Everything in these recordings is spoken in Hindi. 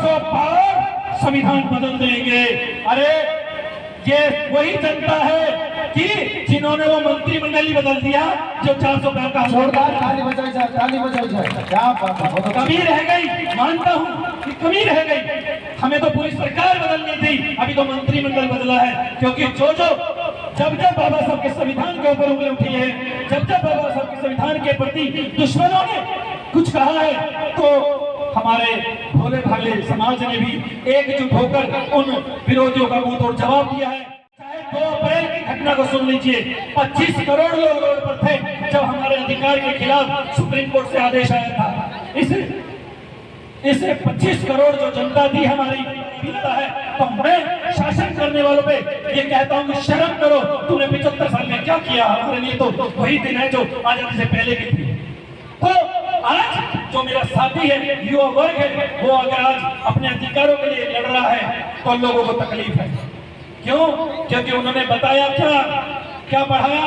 400 पार संविधान बदल देंगे। अरे ये वही जनता है कि जिन्होंने वो मंत्रिमंडल बदल दिया जो 400 पार का ताली बजाई जाए। क्या बात है, कमी रह गई, मानता हूँ कि कमी रह गई। हमें तो पूरी सरकार बदलनी थी, अभी तो मंत्रिमंडल बदला है। क्योंकि जब बाबा साहब के संविधान के ऊपर उंगली उठी है, जब बाबा साहब के संविधान के प्रति दुश्मनों ने कुछ कहा है, तो हमारे भोले भाले समाज ने भी एकजुट होकर उन विरोधियों का मुंह तोड़ जवाब दिया है। चाहे 2 अप्रैल की घटना को सुन लीजिए, 25 करोड़ लोग रोड पर थे जब हमारे अधिकार के खिलाफ सुप्रीम कोर्ट से आदेश आया था। इसे 25 करोड़ जो जनता थी हमारी पीड़िता है, तो मैं शासन करने वालों पे ये कहता हूँ कि शर्म करो, तूने 75 साल में क्या किया। हमारे लिए तो वही दिन है जो आजादी से पहले की थी। तो आज जो मेरा साथी है, युवा वर्ग है, वो अगर आज अपने अधिकारों के लिए लड़ रहा है तो लोगों को तकलीफ है। क्यों? क्योंकि उन्होंने बताया क्या पढ़ाया।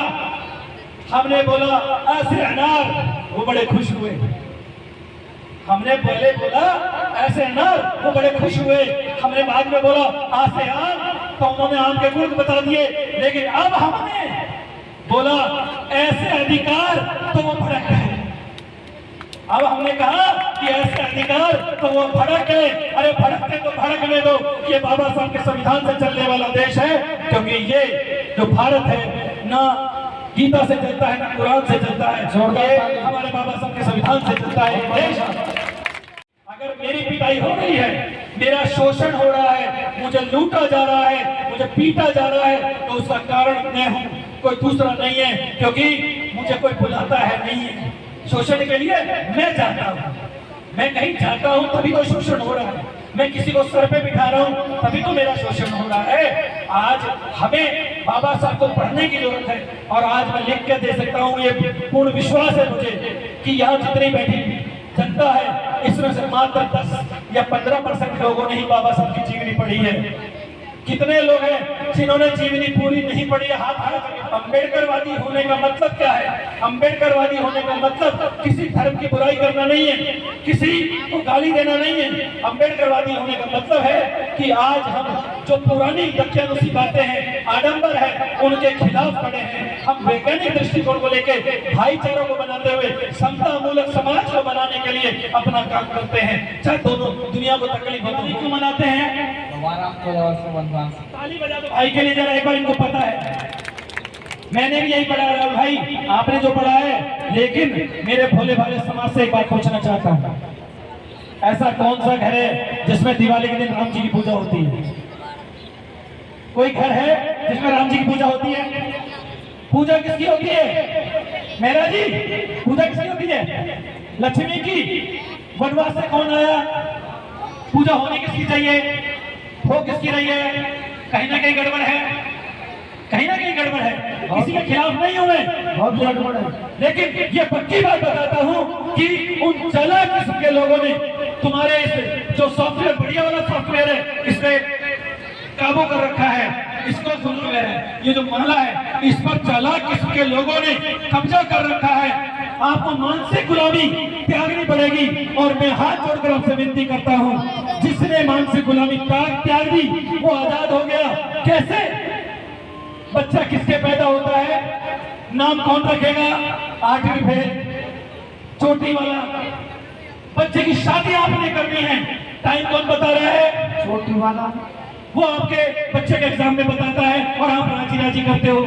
हमने बोला ऐसे अनार, वो बड़े खुश हुए। हमने पहले बोला ऐसे अनार, वो बड़े खुश हुए। हमने बाद में बोला आसे आम, तो उन्होंने आम के गुण बता दिए। लेकिन अब हमने बोला ऐसे अधिकार, तो वो भड़क गए। अब हमने कहा कि ऐसे अधिकार, तो वो भड़क गए। अरे भड़कते तो भड़कने दो, ये बाबा साहब के संविधान से चलने वाला देश है। क्योंकि ये जो भारत है ना गीता से चलता है, ना कुरान से चलता है, ये हमारे बाबा साहब के संविधान से चलता है देश। अगर मेरी पिटाई हो रही है, मेरा शोषण हो रहा है, मुझे लूटा जा रहा है, मुझे पीटा जा रहा है, तो उसका कारण मैं हूँ, कोई दूसरा नहीं है। क्योंकि मुझे कोई बुलाता है नहीं है शोषण के लिए, मैं जाता हूँ। मैं कहीं जाता हूँ तभी तो शोषण हो रहा है। मैं किसी को सर पे बिठा रहा हूँ तभी तो मेरा शोषण हो रहा है। आज हमें बाबा साहब को पढ़ने की जरूरत है। और आज मैं लिख के दे सकता हूँ, ये पूर्ण विश्वास है मुझे कि यहाँ जितनी बैठी जनता है, इसमें से मात्र 10 या 15% लोगों ने ही बाबा साहब की जीवनी पढ़ी है। कितने लोग हैं जिन्होंने जीवनी पूरी नहीं पढ़ी? हाथ खड़ा करके। अम्बेडकरवादी होने का मतलब क्या है? अम्बेडकरवादी होने का मतलब किसी धर्म की बुराई करना नहीं है, किसी को गाली देना नहीं है। अम्बेडकरवादी होने का मतलब है कि आज हम जो पुरानी दकियानुसी बातें हैं, आडंबर है, उनके खिलाफ खड़े हैं। हम वैज्ञानिक दृष्टिकोण को लेकर भाईचारों को बनाते हुए समता मूलक समाज को बनाने के लिए अपना काम करते हैं। चाहे दोनों दुनिया को तकलीफ होती क्यों मनाते हैं? ताली बजा दो भाई के लिए जरा एक बार। इनको पता है मैंने भी यही पढ़ा है भाई, आपने जो पढ़ा है। लेकिन मेरे भोले भाले समाज से एक बात पूछना चाहता हूँ, ऐसा कौन सा घर है जिसमें दिवाली के दिन राम जी की पूजा होती है? कोई घर है जिसमें राम जी की पूजा होती है? पूजा किसकी होती है? मेरा जी, पूजा किसकी होती है? लक्ष्मी की। वनवास से कौन आया? पूजा होनी किसकी चाहिए? हो किसकी रही है? कहीं ना कहीं गड़बड़ है, कहीं ना कहीं गड़बड़ है। किसी के खिलाफ नहीं हूं मैं, बहुत गड़बड़ है। लेकिन ये पक्की बात बताता हूं कि उन चला किस्म के लोगों ने तुम्हारे इस जो सॉफ्टवेयर, बढ़िया वाला सॉफ्टवेयर है, इसमें काबू कर रखा है। इसको सॉफ्टवेयर है, ये जो माला है, इस पर चला किस्म के लोगों ने कब्जा कर रखा है। आपको मानसिक गुलामी त्यागनी पड़ेगी। और मैं हाथ जोड़कर आपसे विनती करता हूं, जिसने मानसिक गुलामी त्याग दी वो आजाद हो गया। कैसे? बच्चा किसके पैदा होता है? नाम कौन रखेगा? 8वीं फेल, चोटी वाला। बच्चे की शादी आपने करनी है, टाइम कौन बता रहा है? छोटी वाला। वो आपके बच्चे के एग्जाम में बताता है और आप राजी राजी करते हो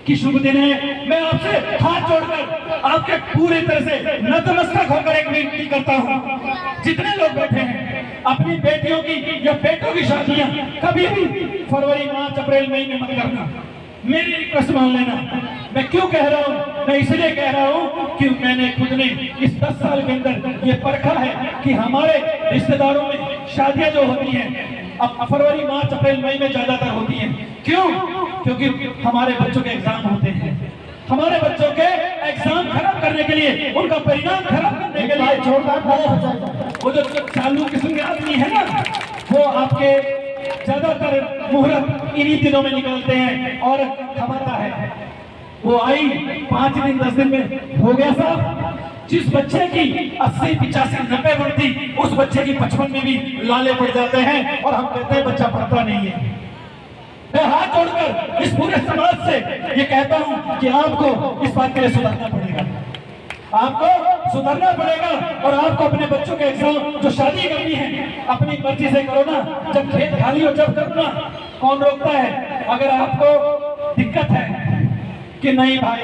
कि शुभ दिन है। मैं आपसे हाथ जोड़कर आपके पूरी तरह से नतमस्तक होकर एक विनती करता हूं, जितने लोग बैठे हैं, अपनी बेटियों की या बेटों की शादियां कभी भी फरवरी, मार्च, अप्रैल, मई में मत करना। मेरी रिक्वेस्ट मान लेना। मैं क्यों कह रहा हूँ? मैं इसलिए कह रहा हूँ कि मैंने खुद ने इस 10 साल के अंदर ये परखा है कि हमारे रिश्तेदारों में शादियां जो होती हैं अब फरवरी, मार्च, अप्रैल, मई में ज्यादातर होती हैं। क्यों? क्योंकि हमारे बच्चों के एग्जाम होते हैं। हमारे बच्चों के एग्जाम खराब करने के लिए, उनका परिणाम खराब करने के लिए वो जो चालू किस्म के आदमी है ना, वो आपके ज्यादातर मुहूर्त इन्हीं दिनों में निकलते हैं और थमाता है। वो आई 5 दिन 10 दिन में हो गया साहब, जिस बच्चे की 80, 85, 90 बढ़ती, उस बच्चे की 55 में भी लाले पड़ जाते हैं और हम कहते हैं बच्चा पढ़ता नहीं है। मैं हाथ जोड़कर इस पूरे समाज से ये कहता हूं कि आपको इस बात के लिए सुधरना पड़ेगा, आपको सुधरना पड़ेगा और आपको अपने बच्चों के एग्जाम जो शादी करनी है अपनी मर्जी से करो ना, जब खेत खाली हो जब करो ना, कौन रोकता है। अगर आपको दिक्कत है कि नहीं भाई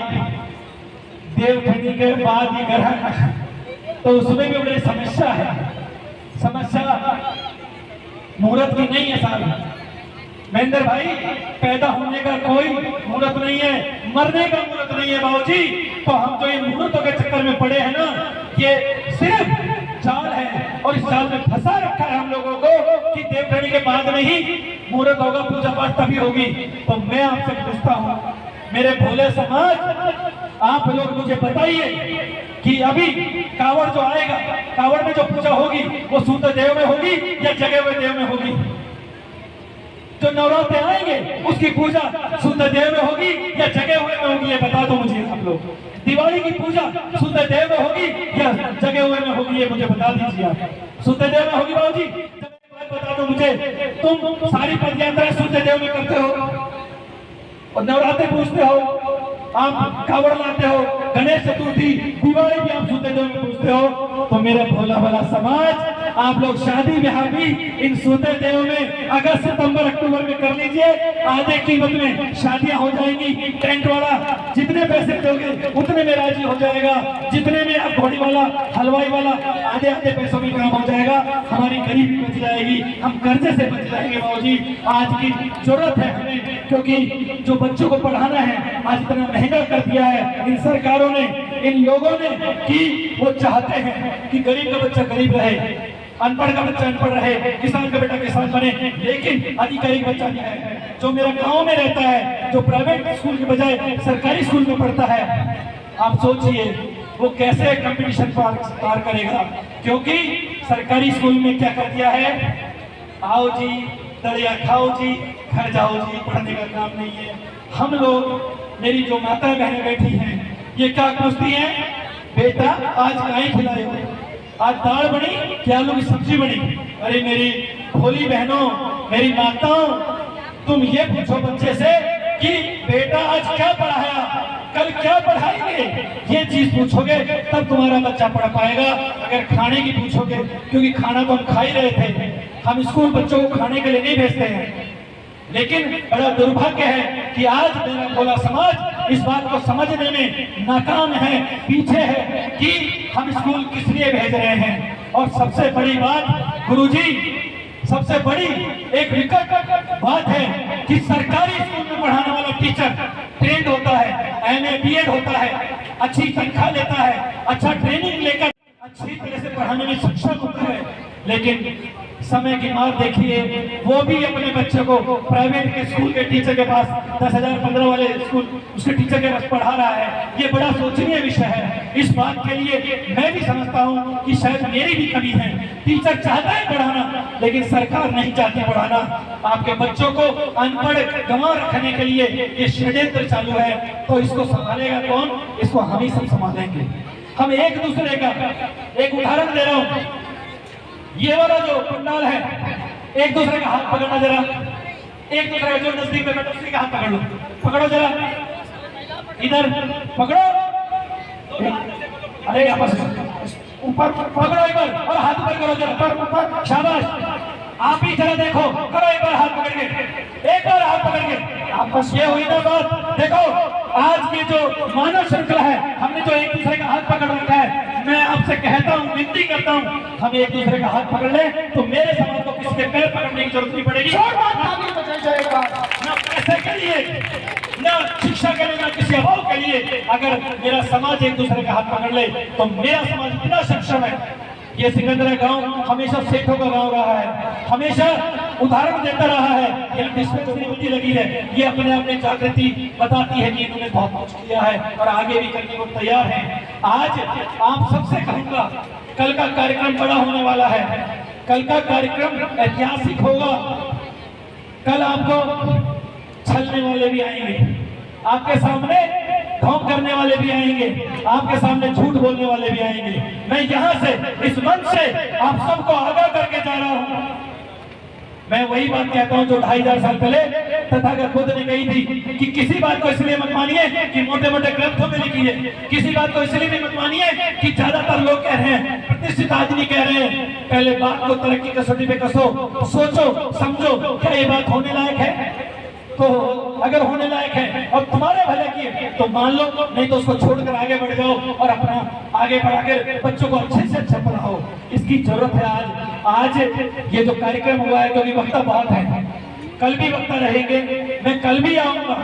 देवखनी के बाद ही घर है, तो उसमें भी बड़ी समस्या है। समस्या मुहूर्त की नहीं है साहब महेंद्र भाई, पैदा होने का कोई मुहूर्त नहीं है, मरने का मुहूर्त नहीं है बाबूजी। तो हम जो ये मुहूर्तों के चक्कर में पड़े हैं ना, ये सिर्फ जाल है और इस जाल में फंसा रखा है हम लोगों को कि देवखनी के बाद में ही मुहूर्त होगा, पूजा पाठ तभी होगी। तो मैं आपसे पूछता हूँ मेरे भोले समाज, आप लोग मुझे बताइए कि अभी कावड़ जो आएगा, कावड़ में जो पूजा होगी वो सूत देव में होगी या जगे हुए देव में होगी? जो नवरात्रे आएंगे उसकी पूजा सूत देव में होगी या जगे हुए में होगी? ये बता दो मुझे आप लोग। दिवाली की पूजा सूत देव में होगी या जगे हुए में होगी? ये मुझे बता दीजिए आप। सूत देव में होगी बाबूजी? बता दो मुझे, तुम सारी पद यात्रा सूत देव में करते हो और नवरात्रे पूछते हो, आप कावड़ लाते हो, गणेश चतुर्थी दिवाली भी आप सूते देव में पूछते हो। तो मेरा भोला भला समाज, आप लोग शादी ब्याह भी इन सूते देव में अगस्त, सितंबर, अक्टूबर में कर लीजिए। आधे कीमत में शादियां हो जाएंगी। टेंट वाला जितने पैसे दोगे उतने में राजी हो जाएगा, जितने में आप घोड़ी वाला, हलवाई वाला आधे आधे पैसों में काम हो जाएगा। हमारी गरीबी बच जाएगी, हम कर्जे से बच जाएंगे बाबूजी। आज की जरूरत है हमें, क्योंकि जो बच्चों को पढ़ाना है आज इतना महंगा कर दिया है इन सरकारों ने, इन लोगों ने, कि वो चाहते हैं कि गरीब का बच्चा गरीब रहे, अनपढ़ का बच्चा अनपढ़ रहे, किसान का बेटा किसान बने। लेकिन अधिकारी बच्चा नहीं है जो मेरा गांव में रहता है, जो प्राइवेट स्कूल के बजाय सरकारी स्कूल में पढ़ता है। आप सोचिए वो कैसे कंपटीशन पार करेगा, क्योंकि सरकारी स्कूल में क्या कर दिया है, आओ जी दलिया खाओ जी, घर जाओ जी, पढ़ने का काम नहीं है। हम लोग, मेरी जो माता बहनें बैठी हैं, ये क्या पूछती हैं, बेटा आज गाय खिलाए हो, आज दाल बनी क्या, आलू की सब्जी बनी? अरे मेरी भोली बहनों, मेरी माताओं, तुम ये पूछो बच्चे से कि बेटा आज क्या पढ़ाया, कल क्या पढ़ाएंगे? ये चीज पूछोगे तब तुम्हारा बच्चा पढ़ पाएगा। अगर खाने की पूछोगे, क्योंकि खाना तो हम खा ही रहे थे, हम स्कूल बच्चों को खाने के लिए नहीं भेजते हैं। लेकिन बड़ा दुर्भाग्य है कि आज मेरा भोला समाज इस बात को समझने में नाकाम है, पीछे है कि हम स्कूल किस लिए भेज रहे हैं। और सबसे बड़ी बात गुरुजी, सबसे बड़ी एक विकट बात है कि सरकारी स्कूल में पढ़ाने वाला टीचर ट्रेंड होता है, MA BEd होता है, अच्छी तनख्वाह लेता है, अच्छा ट्रेनिंग लेकर अच्छी तरह से पढ़ाने में सक्षम होता है। लेकिन समय की मार देखिए, वो भी अपने बच्चे को प्राइवेट के स्कूल के टीचर के पास 10,000 15 वाले स्कूल उसके टीचर के पास पढ़ा रहा है। ये बड़ा सोचनीय विषय है। इस बात के लिए मैं भी समझता हूँ कि शायद मेरी भी कमी है। टीचर चाहता है पढ़ाना, लेकिन सरकार नहीं चाहती पढ़ाना। आपके बच्चों को अनपढ़ गंवार रखने के लिए ये षड्यंत्र चालू है, तो इसको संभालेगा कौन? इसको हम ही सब संभालेंगे। हम एक दूसरे का, एक उदाहरण दे रहा हूँ, ये वाला जो पंडाल है, एक दूसरे का हाथ पकड़ना जरा, एक दूसरे का जो नजदीक में बैठो उसी का हाथ पकड़ लो, पकड़ो जरा, इधर पकड़ो, अरे आपस ऊपर पकड़ो एक बार और हाथ ऊपर करो जरा, ऊपर, शाबाश। आप ही जरा देखो, करो एक बार हाथ पकड़ के, एक बार हाथ पकड़ के, आपस ये हुई ना बात। देखो आज की जो मानव श्रृंखला है, हमने जो एक दूसरे का हाथ पकड़ रखा है, मैं आपसे कहता हूँ, विनती करता हूँ, हम एक दूसरे का हाथ पकड़ ले तो मेरे समाज को किसी के पैर पकड़ने की जरूरत नहीं पड़ेगी। ना पैसे के लिए, ना शिक्षा के लिए, ना किसी अभाव के लिए। अगर मेरा समाज एक दूसरे का हाथ पकड़ ले तो मेरा समाज इतना सक्षम है। ये सिकंदरा गांव हमेशा सेठों का गांव रहा है, हमेशा उदाहरण देता रहा है। ये डिस्पेंसरी लगी है, ये अपने आप में जागृति बताती है कि इन्होंने बहुत कुछ किया है और आगे भी करने को तैयार है। आज आप सबसे कहूंगा, कल का कार्यक्रम बड़ा होने वाला है, कल का कार्यक्रम ऐतिहासिक होगा। कल आपको छलने वाले भी आएंगे, आपके सामने ढोंग करने वाले भी आएंगे, आपके सामने झूठ बोलने वाले भी आएंगे। मैं यहाँ से इस मंच से आप सबको आगाह करके जा रहा हूँ। मैं वही बात कहता हूँ जो 2500 साल पहले तथागत बुद्ध ने कही थी कि किसी बात को इसलिए मत मानिए कि मोटे मोटे ग्रंथों में लिखी है, किसी बात को इसलिए भी मत मानिए कि ज्यादातर लोग कह रहे हैं, प्रतिष्ठित आदमी कह रहे हैं। पहले बात को तरक्की कसौटी पे कसो, सोचो समझो, क्या ये बात होने लायक है? तो अगर होने लायक है और तुम्हारे भले की है तो मान लो, नहीं तो उसको छोड़कर आगे बढ़ जाओ और अपना आगे बढ़ाकर बच्चों को अच्छे से अच्छा पढ़ाओ। इसकी जरूरत है आज ये जो कार्यक्रम हुआ है, क्योंकि वक्ता बहुत है, कल भी वक्ता रहेंगे, मैं कल भी आऊंगा।